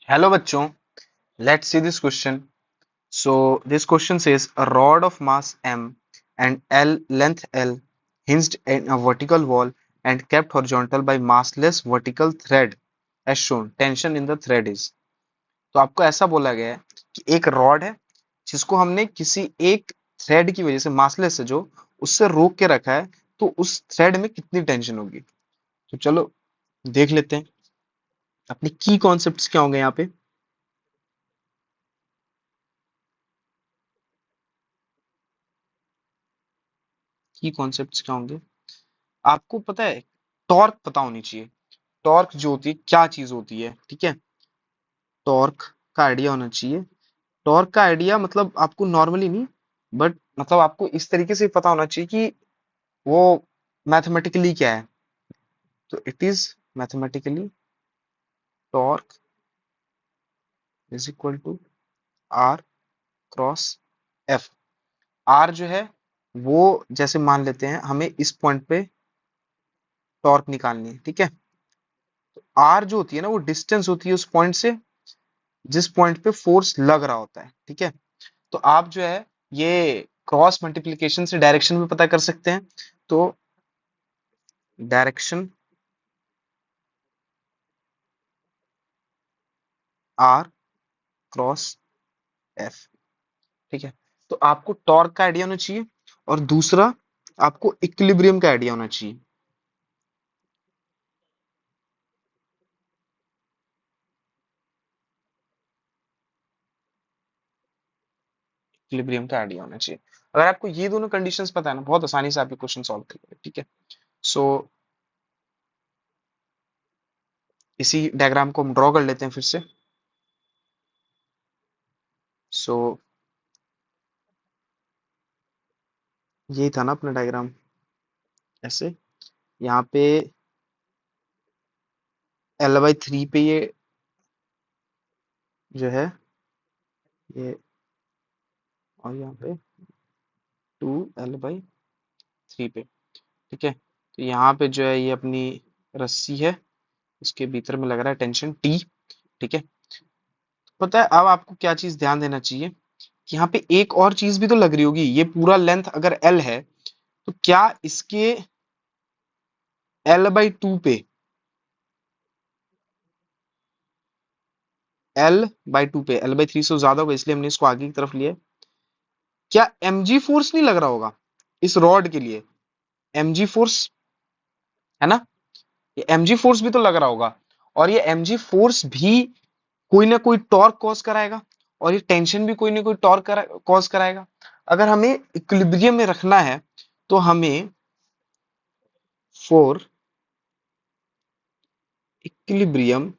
Hello बच्चों, let's see this question. So this question says a rod of mass m and L length L hinged in a vertical wall and kept horizontal by massless vertical thread as shown. Tension in the thread is. तो आपको ऐसा बोला गया है कि एक rod है जिसको हमने किसी एक थ्रेड की वजह से मासलेस है जो उससे रोक के रखा है, तो उस थ्रेड में कितनी टेंशन होगी। तो चलो देख लेते हैं अपने की कॉन्सेप्ट्स क्या होंगे यहाँ पे। की कॉन्सेप्ट्स क्या होंगे, आपको पता है टॉर्क पता होनी चाहिए। टॉर्क जो होती है क्या चीज होती है, ठीक है। टॉर्क का आइडिया होना चाहिए। टॉर्क का आइडिया मतलब आपको नॉर्मली नहीं, बट मतलब आपको इस तरीके से पता होना चाहिए कि वो मैथमेटिकली क्या है। तो it is mathematically torque is equal to R cross F. R जो है वो, जैसे मान लेते हैं हमें इस पॉइंट पे टॉर्क निकालनी है, ठीक है। आर जो होती है ना वो डिस्टेंस होती है उस पॉइंट से जिस पॉइंट पे फोर्स लग रहा होता है, ठीक है। तो आप जो है ये क्रॉस मल्टीप्लिकेशन से डायरेक्शन भी पता कर सकते हैं। तो डायरेक्शन आर क्रॉस एफ, ठीक है। तो आपको टॉर्क का आइडिया होना चाहिए और दूसरा आपको इक्विलिब्रियम का आइडिया होना चाहिए। इक्विलिब्रियम का आइडिया होना चाहिए। अगर आपको ये दोनों कंडीशंस पता है ना, बहुत आसानी से आप ये क्वेश्चन सॉल्व कर लोगे, ठीक है। सो इसी डायग्राम को हम ड्रॉ कर लेते हैं फिर से। सो यही था ना अपना डायग्राम, ऐसे यहाँ पे L/3 पे ये जो है ये, और यहाँ पे 2L/3 पे, ठीक है। तो यहाँ पे जो है ये अपनी रस्सी है, उसके भीतर में लग रहा है टेंशन T, ठीक है। पता है अब आपको क्या चीज ध्यान देना चाहिए कि यहाँ पे एक और चीज भी तो लग रही होगी। ये पूरा लेंथ अगर L है तो क्या इसके L/2 पे, L/2 पे L/3 से ज्यादा होगा इसलिए हमने इसको आगे की तरफ लिया है। क्या mg फोर्स नहीं लग रहा होगा इस रॉड के लिए। mg फोर्स है ना, ये mg फोर्स भी तो लग रहा होगा। और ये mg फोर्स भी कोई ना कोई टॉर्क कॉज कराएगा और ये टेंशन भी कोई ना कोई टॉर्क कॉज कराएगा। अगर हमें इक्विलिब्रियम में रखना है तो हमें for equilibrium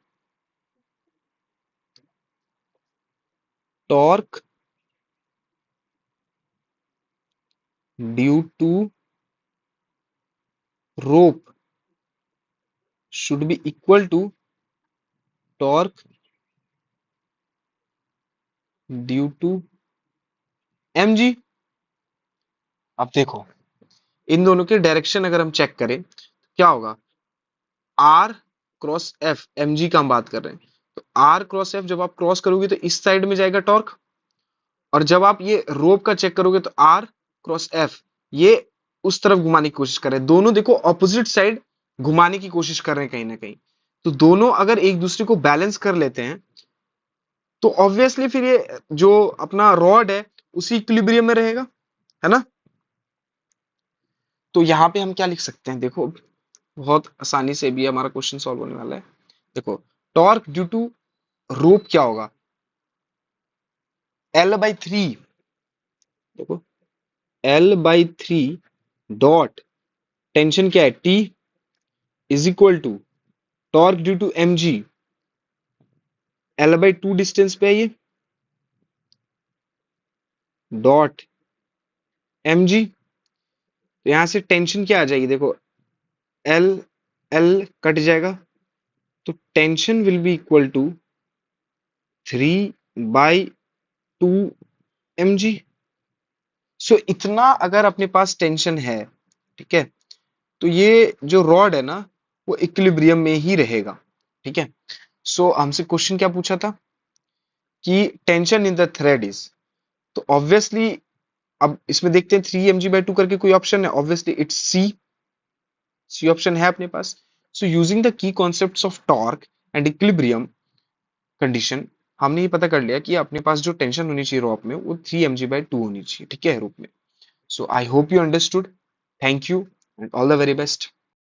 torque due to rope should be equal to torque due to mg। अब देखो इन दोनों के डायरेक्शन अगर हम चेक करें तो क्या होगा। R cross F, M G का हम बात कर रहे हैं, तो आर क्रॉस एफ जब आप क्रॉस करोगे तो इस साइड में जाएगा टॉर्क, और जब आप ये रोप का चेक करोगे तो आर क्रॉस एफ ये उस तरफ घुमाने की कोशिश कर रहे हैं। दोनों देखो ऑपोजिट साइड घुमाने की कोशिश कर रहे हैं कहीं ना कहीं। तो दोनों अगर एक दूसरे को बैलेंस कर लेते हैं तो ऑब्वियसली फिर ये जो अपना रॉड है उसी इक्विलिब्रियम में रहेगा, है ना। तो यहाँ पे हम क्या लिख सकते हैं, देखो बहुत आसानी से भी हमारा क्वेश्चन सॉल्व होने वाला है। देखो टॉर्क ड्यू टू रोप क्या होगा, L/3। देखो L/3 डॉट टेंशन क्या है T is equal to torque due to mg, L/2 distance पे है ये, डॉट mg। तो यहां से टेंशन क्या आ जाएगी, देखो L L कट जाएगा तो tension will be equal to 3/2 mg। So इतना अगर अपने पास टेंशन है, ठीक है, तो ये जो रॉड है ना वो इक्विलिब्रियम में ही रहेगा, ठीक है। सो हमसे क्वेश्चन क्या पूछा था कि tension in the thread is, तो ऑब्वियसली अब इसमें देखते हैं 3 mg/2 करके कोई ऑप्शन है, obviously it's C, C option है अपने पास। So using the key concepts of torque and equilibrium condition, हमने ये पता कर लिया कि अपने पास जो टेंशन होनी चाहिए रॉप में वो 3 mg/2 होनी चाहिए, ठीक है, रूप में। So I hope you understood. Thank you and all the very best.